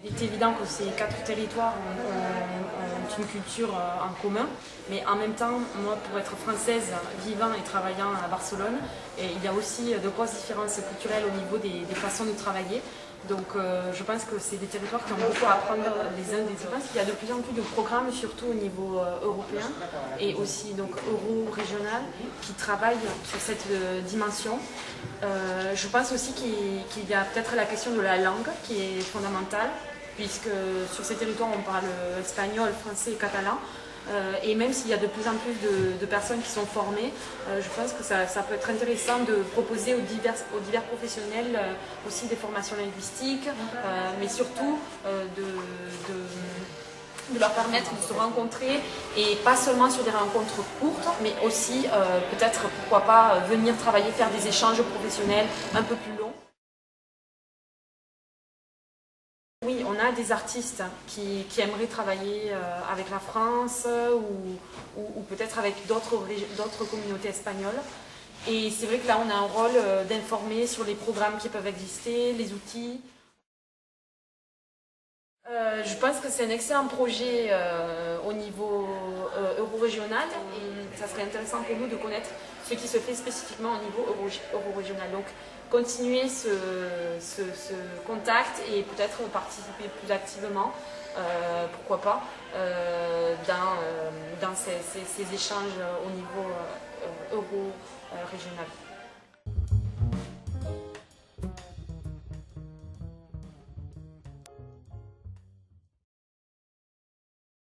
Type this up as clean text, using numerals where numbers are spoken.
Il est évident que ces 4 territoires ont une culture en commun, mais en même temps, moi, pour être française, vivant et travaillant à Barcelone, il y a aussi de grosses différences culturelles au niveau des façons de travailler. Donc je pense que c'est des territoires qui ont beaucoup à apprendre les uns des autres. Je pense qu'il y a de plus en plus de programmes, surtout au niveau européen et aussi donc euro-régional, qui travaillent sur cette dimension. Je pense aussi qu'il y a peut-être la question de la langue qui est fondamentale, puisque sur ces territoires on parle espagnol, français et catalan. Et même s'il y a de plus en plus de personnes qui sont formées, je pense que ça peut être intéressant de proposer aux divers professionnels aussi des formations linguistiques, mais surtout de leur permettre de se rencontrer, et pas seulement sur des rencontres courtes, mais aussi peut-être, pourquoi pas, venir travailler, faire des échanges professionnels un peu plus longs. Oui, on a des artistes qui aimeraient travailler avec la France ou peut-être avec d'autres communautés espagnoles. Et c'est vrai que là, on a un rôle d'informer sur les programmes qui peuvent exister, les outils. Je pense que c'est un excellent projet au niveau euro-régional, et ça serait intéressant pour nous de connaître ce qui se fait spécifiquement au niveau euro-régional. Donc continuer ce contact et peut-être participer plus activement, pourquoi pas, dans ces échanges au niveau euro-régional.